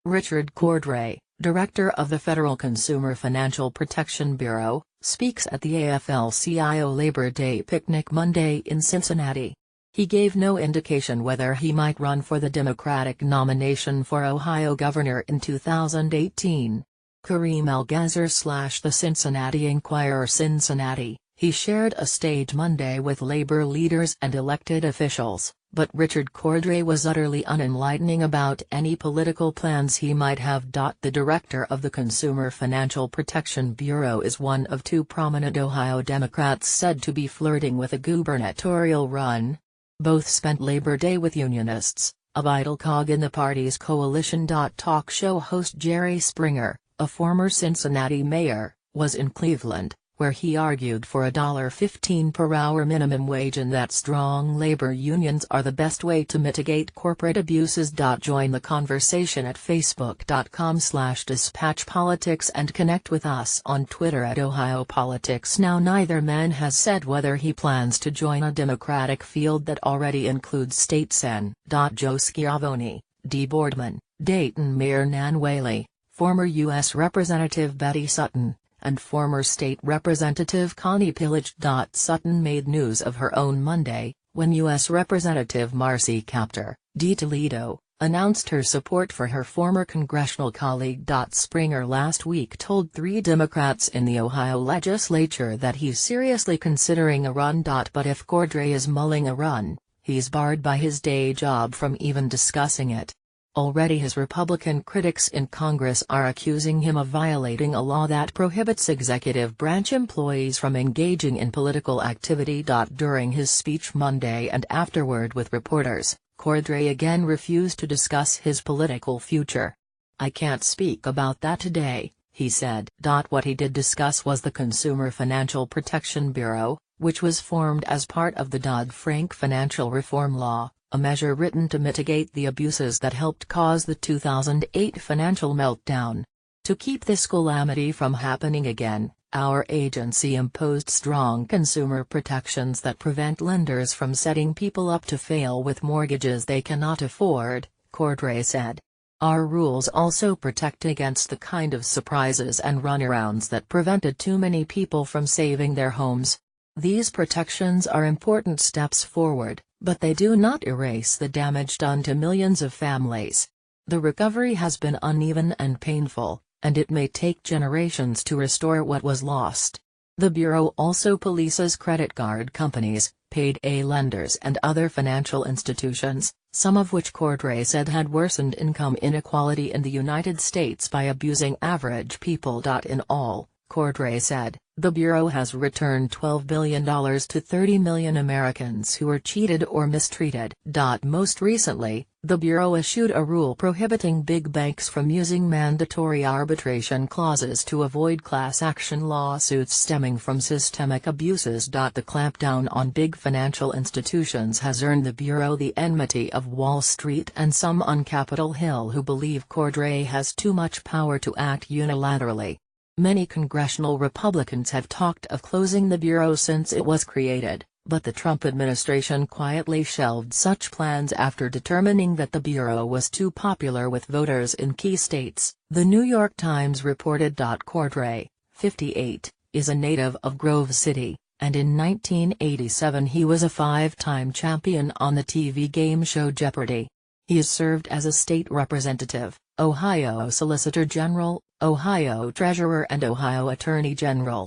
Richard Cordray, director of the Federal Consumer Financial Protection Bureau, speaks at the AFL-CIO Labor Day picnic Monday in Cincinnati. He gave no indication whether he might run for the Democratic nomination for Ohio governor in 2018. Kareem El-Ghazzer / the Cincinnati Enquirer Cincinnati, he shared a stage Monday with labor leaders and elected officials, but Richard Cordray was utterly unenlightening about any political plans he might have. The director of the Consumer Financial Protection Bureau is one of two prominent Ohio Democrats said to be flirting with a gubernatorial run. Both spent Labor Day with unionists, a vital cog in the party's coalition. Talk show host Jerry Springer, a former Cincinnati mayor, was in Cleveland, where he argued for a $15 per hour minimum wage and that strong labor unions are the best way to mitigate corporate abuses. Join the conversation at facebook.com/dispatchpolitics and connect with us on Twitter at OhioPoliticsNow. Neither man has said whether he plans to join a Democratic field that already includes state Sen. Joe Schiavone, Dee Boardman, Dayton Mayor Nan Whaley, former U.S. Representative Betty Sutton, and former state representative Connie Pillage. Sutton made news of her own Monday, when U.S. Representative Marcy Kaptur, D. Toledo, announced her support for her former congressional colleague. Springer last week told three Democrats in the Ohio legislature that he's seriously considering a run. But if Cordray is mulling a run, he's barred by his day job from even discussing it. Already his Republican critics in Congress are accusing him of violating a law that prohibits executive branch employees from engaging in political activity. During his speech Monday and afterward with reporters, Cordray again refused to discuss his political future. "I can't speak about that today," he said. What he did discuss was the Consumer Financial Protection Bureau, which was formed as part of the Dodd-Frank financial reform law, a measure written to mitigate the abuses that helped cause the 2008 financial meltdown. To keep this calamity from happening again, our agency imposed strong consumer protections that prevent lenders from setting people up to fail with mortgages they cannot afford, Cordray said. "Our rules also protect against the kind of surprises and runarounds that prevented too many people from saving their homes. These protections are important steps forward, but they do not erase the damage done to millions of families. The recovery has been uneven and painful, and it may take generations to restore what was lost." The Bureau also polices credit card companies, payday lenders and other financial institutions, some of which Cordray said had worsened income inequality in the United States by abusing average people. In all, Cordray said, the Bureau has returned $12 billion to 30 million Americans who were cheated or mistreated. Most recently, the Bureau issued a rule prohibiting big banks from using mandatory arbitration clauses to avoid class action lawsuits stemming from systemic abuses. The clampdown on big financial institutions has earned the Bureau the enmity of Wall Street and some on Capitol Hill who believe Cordray has too much power to act unilaterally. Many congressional Republicans have talked of closing the Bureau since it was created, but the Trump administration quietly shelved such plans after determining that the Bureau was too popular with voters in key states. The New York Times reported. Cordray, 58, is a native of Grove City, and in 1987 he was a five-time champion on the TV game show Jeopardy! He has served as a state representative, Ohio Solicitor General, Ohio Treasurer and Ohio Attorney General.